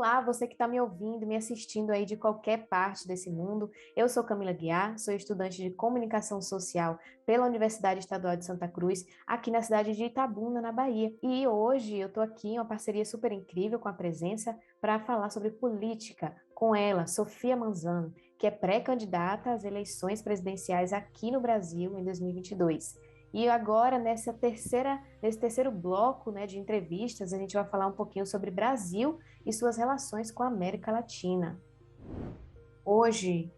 Olá, você que está me ouvindo, me assistindo aí de qualquer parte desse mundo. Eu sou Camila Guiar, sou estudante de Comunicação Social pela Universidade Estadual de Santa Cruz, aqui na cidade de Itabuna, na Bahia. E hoje eu estou aqui em uma parceria super incrível com a Presença para falar sobre política com ela, Sofia Manzano, que é pré-candidata às eleições presidenciais aqui no Brasil em 2022. E agora, nesse terceiro bloco, né, de entrevistas, a gente vai falar um pouquinho sobre Brasil e suas relações com a América Latina. Hoje,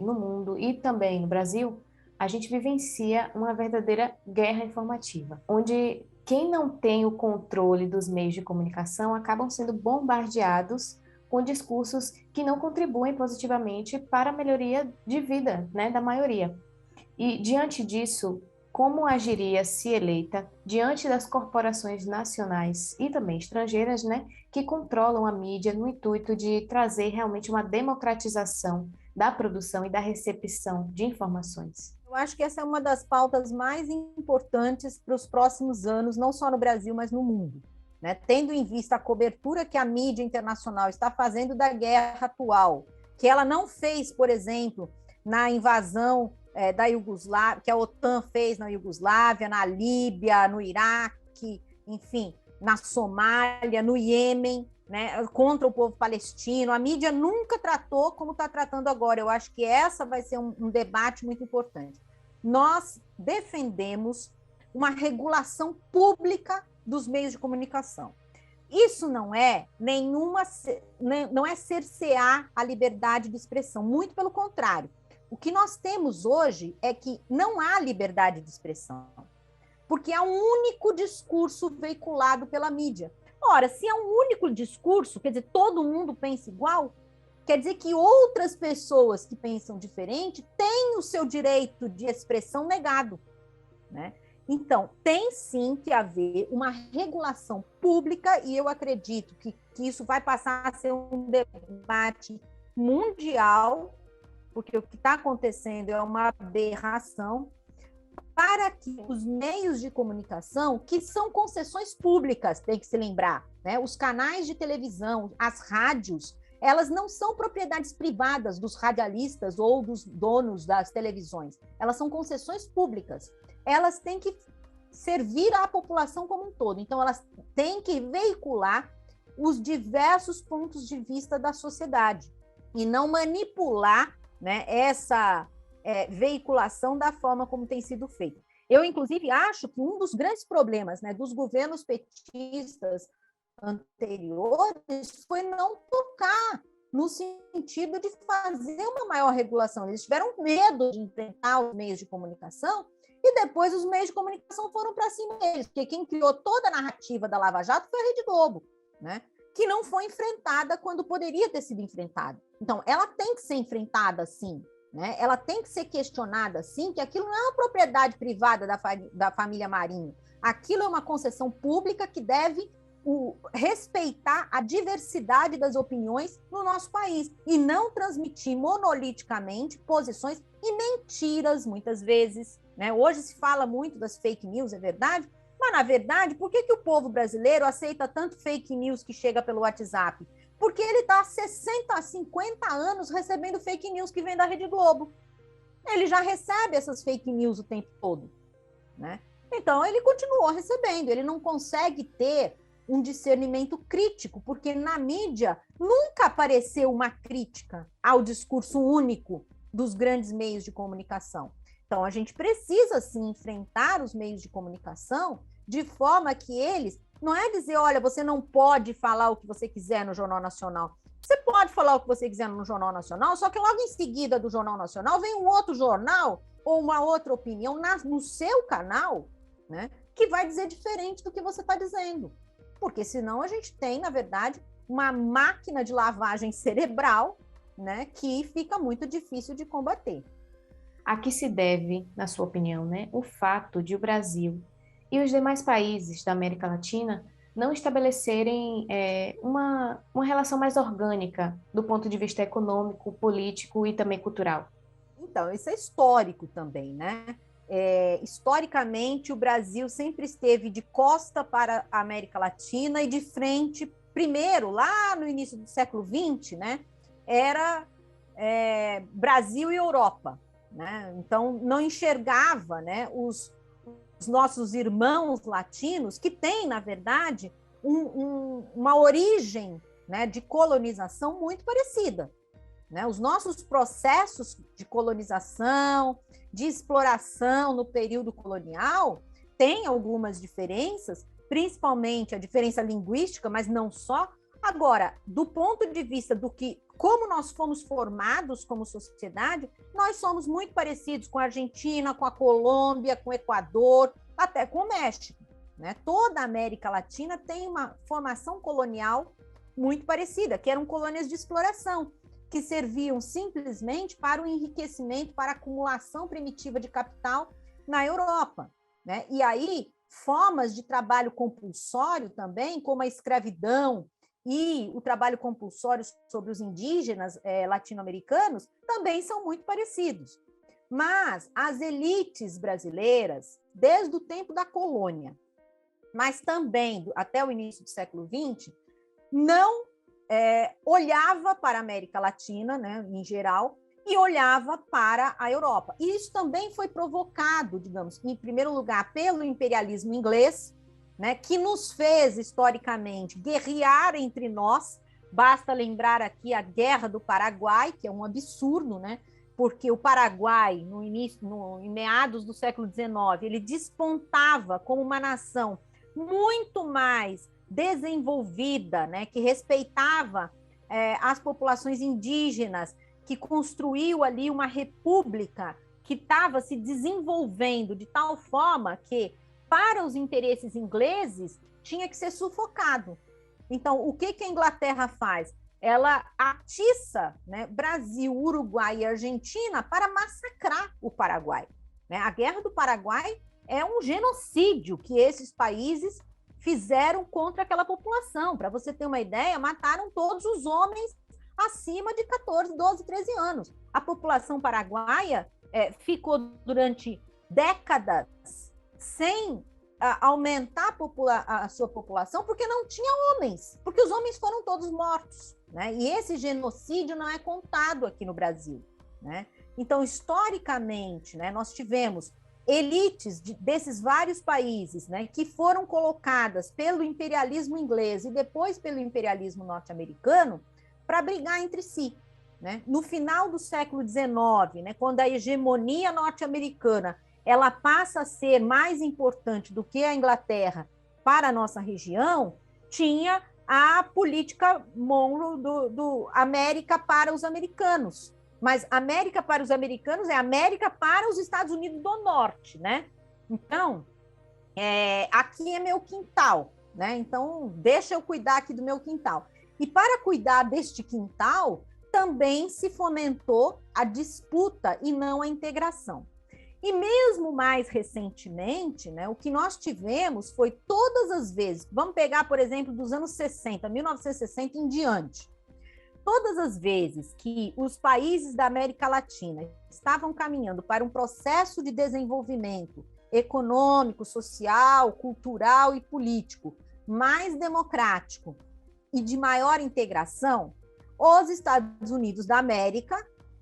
no mundo e também no Brasil, a gente vivencia uma verdadeira guerra informativa, onde quem não tem o controle dos meios de comunicação acabam sendo bombardeados com discursos que não contribuem positivamente para a melhoria de vida, né, da maioria. E, diante disso, como agiria, se eleita, diante das corporações nacionais e também estrangeiras, né, que controlam a mídia no intuito de trazer realmente uma democratização da produção e da recepção de informações? Eu acho que essa é uma das pautas mais importantes para os próximos anos, não só no Brasil, mas no mundo. Né? Tendo em vista a cobertura que a mídia internacional está fazendo da guerra atual, que ela não fez, por exemplo, na invasão da Iugoslávia, que a OTAN fez na Iugoslávia, na Líbia, no Iraque, enfim, na Somália, no Iêmen, né, contra o povo palestino. A mídia nunca tratou como está tratando agora. Eu acho que essa vai ser um debate muito importante. Nós defendemos uma regulação pública dos meios de comunicação. Isso não é cercear a liberdade de expressão, muito pelo contrário. O que nós temos hoje é que não há liberdade de expressão, porque há um único discurso veiculado pela mídia. Ora, se é um único discurso, quer dizer, todo mundo pensa igual, quer dizer que outras pessoas que pensam diferente têm o seu direito de expressão negado, né? Então, tem sim que haver uma regulação pública, e eu acredito que isso vai passar a ser um debate mundial, porque o que está acontecendo é uma aberração, para que os meios de comunicação, que são concessões públicas, tem que se lembrar, né? Os canais de televisão, as rádios, elas não são propriedades privadas dos radialistas ou dos donos das televisões, elas são concessões públicas. Elas têm que servir à população como um todo, então elas têm que veicular os diversos pontos de vista da sociedade e não manipular, né, essa veiculação da forma como tem sido feita. Eu, inclusive, acho que um dos grandes problemas, né, dos governos petistas anteriores foi não tocar no sentido de fazer uma maior regulação. Eles tiveram medo de enfrentar os meios de comunicação e depois os meios de comunicação foram para cima deles, porque quem criou toda a narrativa da Lava Jato foi a Rede Globo, né? Que não foi enfrentada quando poderia ter sido enfrentada. Então, ela tem que ser enfrentada, sim, né? Ela tem que ser questionada, sim, que aquilo não é uma propriedade privada da família Marinho. Aquilo é uma concessão pública que deve respeitar a diversidade das opiniões no nosso país e não transmitir monoliticamente posições e mentiras, muitas vezes, né? Hoje se fala muito das fake news, é verdade? Mas, na verdade, por que o povo brasileiro aceita tanto fake news que chega pelo WhatsApp? Porque ele está há 60, 50 anos recebendo fake news que vem da Rede Globo. Ele já recebe essas fake news o tempo todo, né? Então, ele continuou recebendo, ele não consegue ter um discernimento crítico, porque na mídia nunca apareceu uma crítica ao discurso único dos grandes meios de comunicação. Então, a gente precisa, sim, enfrentar os meios de comunicação de forma que eles... Não é dizer, olha, você não pode falar o que você quiser no Jornal Nacional. Você pode falar o que você quiser no Jornal Nacional, só que logo em seguida do Jornal Nacional vem um outro jornal ou uma outra opinião no seu canal, né, que vai dizer diferente do que você está dizendo. Porque senão a gente tem, na verdade, uma máquina de lavagem cerebral, né, que fica muito difícil de combater. A que se deve, na sua opinião, né, o fato de o Brasil e os demais países da América Latina não estabelecerem uma relação mais orgânica do ponto de vista econômico, político e também cultural? Então, isso é histórico também, né? Historicamente, o Brasil sempre esteve de costa para a América Latina e de frente primeiro, lá no início do século XX, né, era Brasil e Europa, né? Então, não enxergava, né, os nossos irmãos latinos, que têm, na verdade, uma origem, né, de colonização muito parecida. Né? Os nossos processos de colonização, de exploração no período colonial, têm algumas diferenças, principalmente a diferença linguística, mas não só. Agora, do ponto de vista do que, como nós fomos formados como sociedade, nós somos muito parecidos com a Argentina, com a Colômbia, com o Equador, até com o México. Né? Toda a América Latina tem uma formação colonial muito parecida, que eram colônias de exploração, que serviam simplesmente para o enriquecimento, para a acumulação primitiva de capital na Europa. Né? E aí, formas de trabalho compulsório também, como a escravidão e o trabalho compulsório sobre os indígenas latino-americanos, também são muito parecidos. Mas as elites brasileiras, desde o tempo da colônia, mas também até o início do século XX, não olhava para a América Latina, né, em geral, e olhava para a Europa. E isso também foi provocado, digamos, em primeiro lugar, pelo imperialismo inglês, né, que nos fez, historicamente, guerrear entre nós. Basta lembrar aqui a Guerra do Paraguai, que é um absurdo, né, porque o Paraguai, em meados do século XIX, ele despontava como uma nação muito mais desenvolvida, né, que respeitava as populações indígenas, que construiu ali uma república que estava se desenvolvendo de tal forma que, para os interesses ingleses, tinha que ser sufocado. Então, o que a Inglaterra faz? Ela atiça, né, Brasil, Uruguai e Argentina para massacrar o Paraguai. Né? A Guerra do Paraguai é um genocídio que esses países fizeram contra aquela população. Para você ter uma ideia, mataram todos os homens acima de 14, 12, 13 anos. A população paraguaia ficou durante décadas sem aumentar a sua população porque não tinha homens, porque os homens foram todos mortos. Né? E esse genocídio não é contado aqui no Brasil. Né? Então, historicamente, né, nós tivemos elites desses vários países, né, que foram colocadas pelo imperialismo inglês e depois pelo imperialismo norte-americano para brigar entre si. Né? No final do século XIX, né, quando a hegemonia norte-americana ela passa a ser mais importante do que a Inglaterra para a nossa região, tinha a política Monroe do América para os americanos. Mas América para os americanos é América para os Estados Unidos do Norte, né? Então, aqui é meu quintal, né? Então, deixa eu cuidar aqui do meu quintal. E para cuidar deste quintal, também se fomentou a disputa e não a integração. E mesmo mais recentemente, né, o que nós tivemos foi todas as vezes, vamos pegar, por exemplo, dos anos 60, 1960 em diante, todas as vezes que os países da América Latina estavam caminhando para um processo de desenvolvimento econômico, social, cultural e político mais democrático e de maior integração, os Estados Unidos da América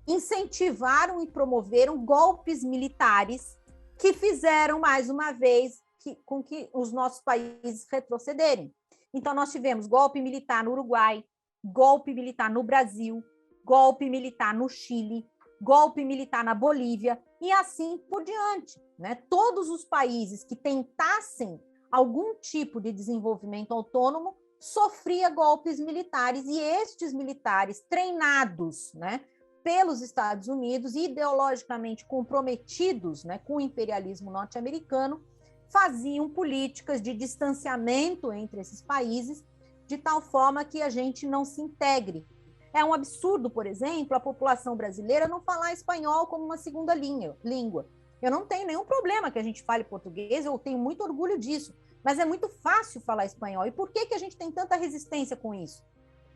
incentivaram e promoveram golpes militares que fizeram, mais uma vez, com que os nossos países retrocederem. Então, nós tivemos golpe militar no Uruguai, golpe militar no Brasil, golpe militar no Chile, golpe militar na Bolívia, e assim por diante. Né? Todos os países que tentassem algum tipo de desenvolvimento autônomo sofriam golpes militares, e estes militares treinados, né, pelos Estados Unidos, ideologicamente comprometidos, né, com o imperialismo norte-americano, faziam políticas de distanciamento entre esses países, de tal forma que a gente não se integre. É um absurdo, por exemplo, a população brasileira não falar espanhol como uma segunda língua. Eu não tenho nenhum problema que a gente fale português, eu tenho muito orgulho disso, mas é muito fácil falar espanhol. E por que a gente tem tanta resistência com isso?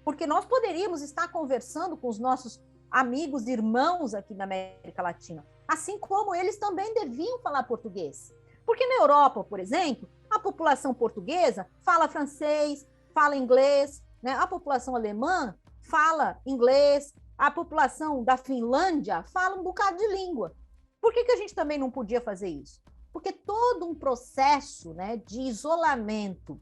Porque nós poderíamos estar conversando com os nossos amigos, irmãos aqui na América Latina, assim como eles também deviam falar português. Porque na Europa, por exemplo, a população portuguesa fala francês, fala inglês, né? A população alemã fala inglês, a população da Finlândia fala um bocado de língua. Por que a gente também não podia fazer isso? Porque todo um processo, né, de isolamento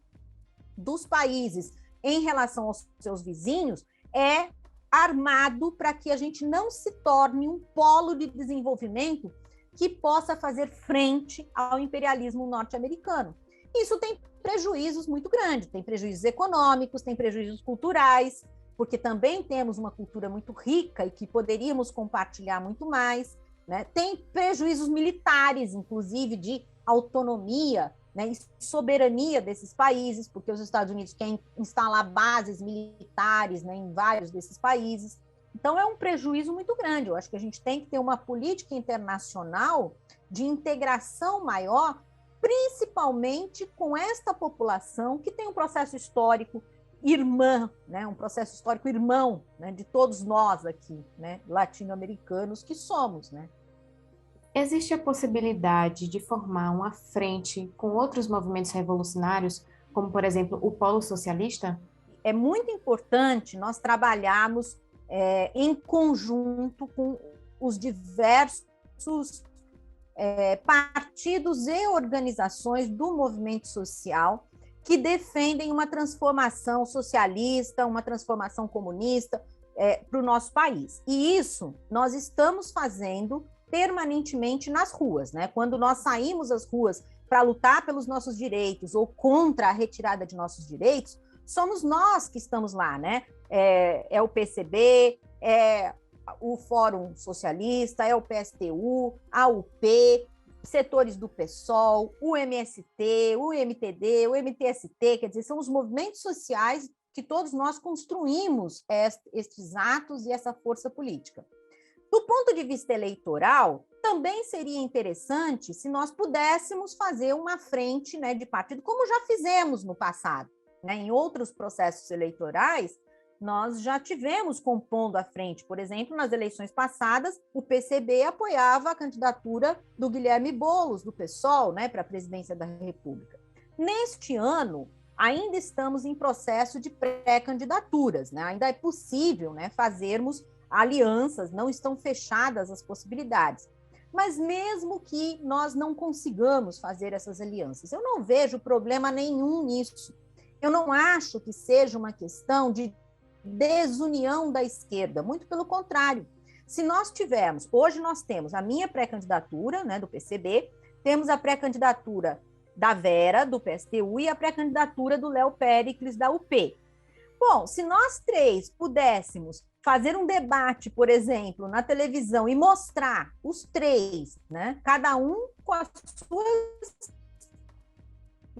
dos países em relação aos seus vizinhos é armado para que a gente não se torne um polo de desenvolvimento que possa fazer frente ao imperialismo norte-americano. Isso tem prejuízos muito grandes, tem prejuízos econômicos, tem prejuízos culturais, porque também temos uma cultura muito rica e que poderíamos compartilhar muito mais, né? Tem prejuízos militares, inclusive de autonomia, né, e soberania desses países, porque os Estados Unidos querem instalar bases militares, né, em vários desses países. Então, é um prejuízo muito grande. Eu acho que a gente tem que ter uma política internacional de integração maior, principalmente com esta população que tem um processo histórico irmã, né, um processo histórico irmão, né, de todos nós aqui, né, latino-americanos que somos, né? Existe a possibilidade de formar uma frente com outros movimentos revolucionários, como, por exemplo, o Polo Socialista? É muito importante nós trabalharmos em conjunto com os diversos partidos e organizações do movimento social que defendem uma transformação socialista, uma transformação comunista para o nosso país. E isso nós estamos fazendo permanentemente nas ruas, né? Quando nós saímos às ruas para lutar pelos nossos direitos ou contra a retirada de nossos direitos, somos nós que estamos lá, né? É o PCB, é o Fórum Socialista, é o PSTU, a UP, setores do PSOL, o MST, o MTD, o MTST, quer dizer, são os movimentos sociais que todos nós construímos estes atos e essa força política. Do ponto de vista eleitoral, também seria interessante se nós pudéssemos fazer uma frente, né, de partido, como já fizemos no passado, né? Em outros processos eleitorais, nós já tivemos compondo a frente. Por exemplo, nas eleições passadas, o PCB apoiava a candidatura do Guilherme Boulos, do PSOL, né, para a presidência da República. Neste ano, ainda estamos em processo de pré-candidaturas, né? Ainda é possível, né, fazermos alianças, não estão fechadas as possibilidades. Mas mesmo que nós não consigamos fazer essas alianças, eu não vejo problema nenhum nisso. Eu não acho que seja uma questão de desunião da esquerda, muito pelo contrário. Se nós tivermos, hoje nós temos a minha pré-candidatura, né, do PCB, temos a pré-candidatura da Vera, do PSTU, e a pré-candidatura do Léo Péricles, da UP. Bom, se nós três pudéssemos fazer um debate, por exemplo, na televisão e mostrar os três, né, cada um com as suas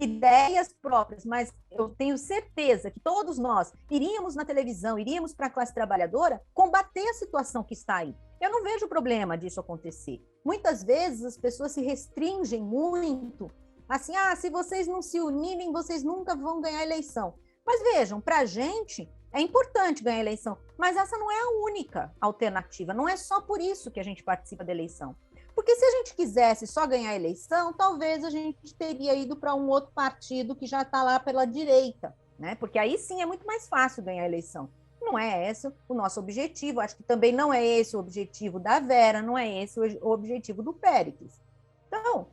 ideias próprias, mas eu tenho certeza que todos nós iríamos na televisão, iríamos para a classe trabalhadora combater a situação que está aí. Eu não vejo problema disso acontecer. Muitas vezes as pessoas se restringem muito, assim, se vocês não se unirem, vocês nunca vão ganhar a eleição. Mas vejam, para a gente é importante ganhar a eleição, mas essa não é a única alternativa, não é só por isso que a gente participa da eleição. Porque se a gente quisesse só ganhar a eleição, talvez a gente teria ido para um outro partido que já está lá pela direita, né? Porque aí sim é muito mais fácil ganhar a eleição. Não é esse o nosso objetivo, acho que também não é esse o objetivo da Vera, não é esse o objetivo do Péricles. Então,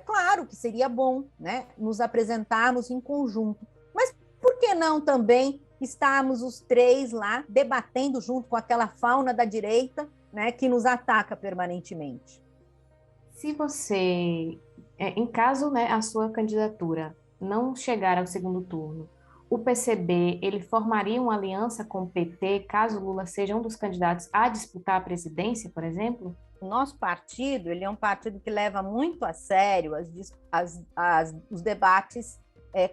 claro que seria bom, né, nos apresentarmos em conjunto, mas por que não também estarmos os três lá debatendo junto com aquela fauna da direita, né, que nos ataca permanentemente? Se você, em caso, né, a sua candidatura não chegar ao segundo turno, o PCB, ele formaria uma aliança com o PT, caso Lula seja um dos candidatos a disputar a presidência, por exemplo? O nosso partido, ele é um partido que leva muito a sério os debates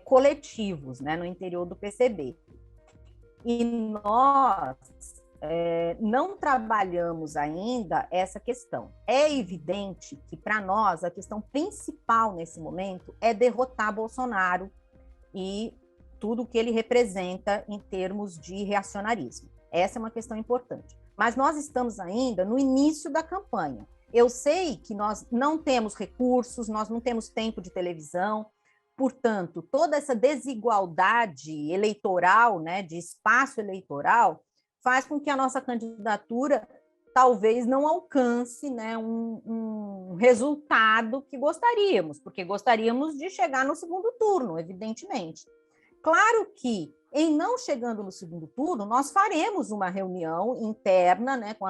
coletivos, né, no interior do PCB. E nós não trabalhamos ainda essa questão. É evidente que, para nós, a questão principal nesse momento é derrotar Bolsonaro e tudo o que ele representa em termos de reacionarismo. Essa é uma questão importante. Mas nós estamos ainda no início da campanha. Eu sei que nós não temos recursos, nós não temos tempo de televisão, portanto, toda essa desigualdade eleitoral, né, de espaço eleitoral, faz com que a nossa candidatura talvez não alcance, né, um resultado que gostaríamos, porque gostaríamos de chegar no segundo turno, evidentemente. Claro que, em não chegando no segundo turno, nós faremos uma reunião interna, né, com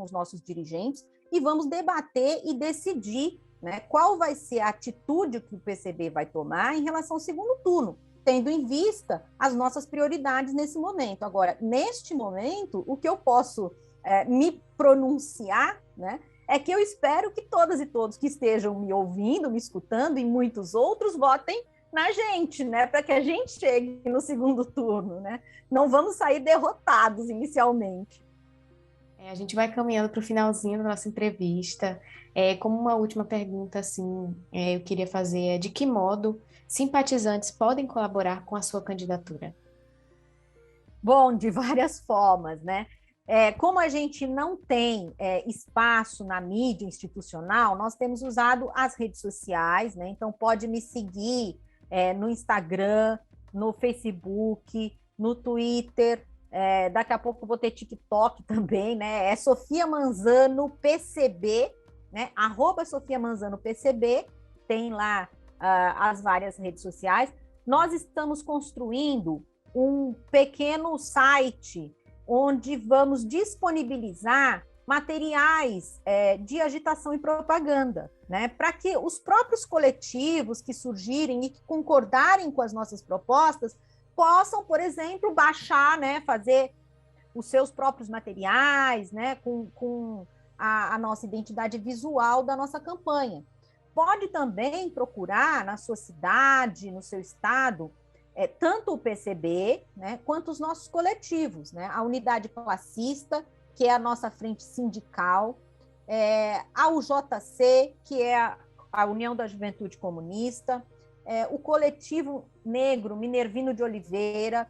os nossos dirigentes e vamos debater e decidir, né, qual vai ser a atitude que o PCB vai tomar em relação ao segundo turno, tendo em vista as nossas prioridades nesse momento. Agora, neste momento, o que eu posso me pronunciar, né, é que eu espero que todas e todos que estejam me ouvindo, me escutando, e muitos outros, votem na gente, né, para que a gente chegue no segundo turno, né? Não vamos sair derrotados inicialmente. A gente vai caminhando para o finalzinho da nossa entrevista. Como uma última pergunta, assim, eu queria fazer de que modo simpatizantes podem colaborar com a sua candidatura? Bom, de várias formas, né? Como a gente não tem espaço na mídia institucional, nós temos usado as redes sociais, né? Então, pode me seguir no Instagram, no Facebook, no Twitter, daqui a pouco eu vou ter TikTok também, né? É Sofia Manzano PCB, né? @Sofia Manzano PCB, tem lá as várias redes sociais. Nós estamos construindo um pequeno site onde vamos disponibilizar materiais de agitação e propaganda, né? Para que os próprios coletivos que surgirem e que concordarem com as nossas propostas possam, por exemplo, baixar, né, fazer os seus próprios materiais, né, com a nossa identidade visual da nossa campanha. Pode também procurar na sua cidade, no seu estado, tanto o PCB, né, quanto os nossos coletivos, né, a unidade classista, que é a nossa frente sindical, a UJC, que é a União da Juventude Comunista, o coletivo negro Minervino de Oliveira,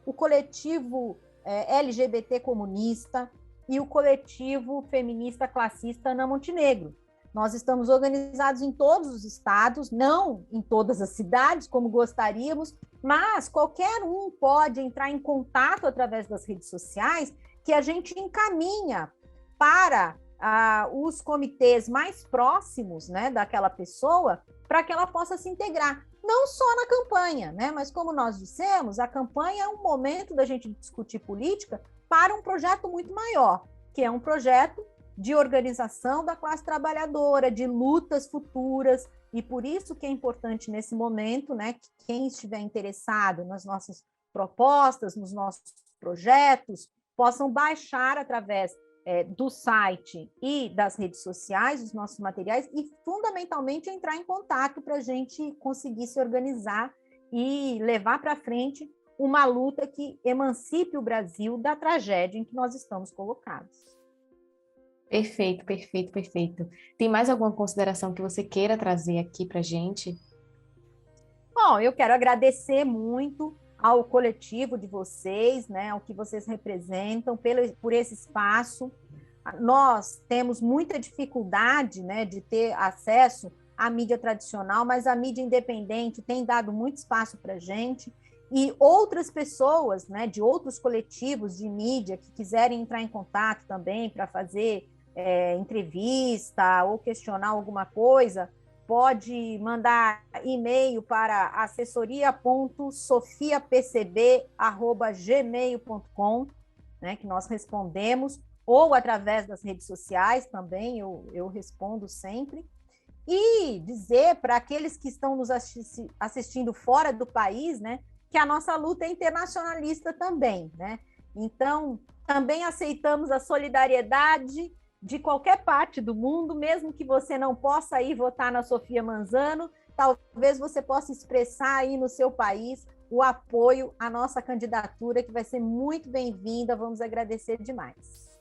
o coletivo LGBT comunista e o coletivo feminista classista Ana Montenegro. Nós estamos organizados em todos os estados, não em todas as cidades, como gostaríamos, mas qualquer um pode entrar em contato através das redes sociais, que a gente encaminha para os comitês mais próximos, né, daquela pessoa, para que ela possa se integrar. Não só na campanha, né, mas como nós dissemos, a campanha é um momento da gente discutir política para um projeto muito maior, que é um projeto de organização da classe trabalhadora, de lutas futuras, e por isso que é importante nesse momento, né, que quem estiver interessado nas nossas propostas, nos nossos projetos, possam baixar através do site e das redes sociais os nossos materiais e, fundamentalmente, entrar em contato para a gente conseguir se organizar e levar para frente uma luta que emancipe o Brasil da tragédia em que nós estamos colocados. Perfeito, perfeito, perfeito. Tem mais alguma consideração que você queira trazer aqui para a gente? Bom, eu quero agradecer muito ao coletivo de vocês, né, ao que vocês representam, por esse espaço. Nós temos muita dificuldade, né, de ter acesso à mídia tradicional, mas a mídia independente tem dado muito espaço para a gente, e outras pessoas, né, de outros coletivos de mídia que quiserem entrar em contato também para fazer entrevista ou questionar alguma coisa, pode mandar e-mail para assessoria.sofiapcb@gmail.com, né, que nós respondemos, ou através das redes sociais também, eu respondo sempre. E dizer para aqueles que estão nos assistindo fora do país, né, que a nossa luta é internacionalista também, né? Então, também aceitamos a solidariedade de qualquer parte do mundo, mesmo que você não possa ir votar na Sofia Manzano, talvez você possa expressar aí no seu país o apoio à nossa candidatura, que vai ser muito bem-vinda, vamos agradecer demais.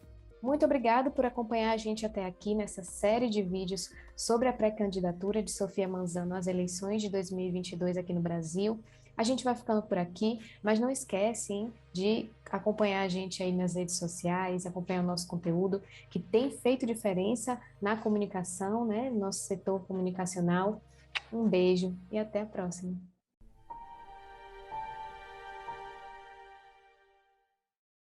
Muito obrigada por acompanhar a gente até aqui nessa série de vídeos sobre a pré-candidatura de Sofia Manzano às eleições de 2022 aqui no Brasil. A gente vai ficando por aqui, mas não esquece, hein, de acompanhar a gente aí nas redes sociais, acompanhar o nosso conteúdo, que tem feito diferença na comunicação, né, no nosso setor comunicacional. Um beijo e até a próxima.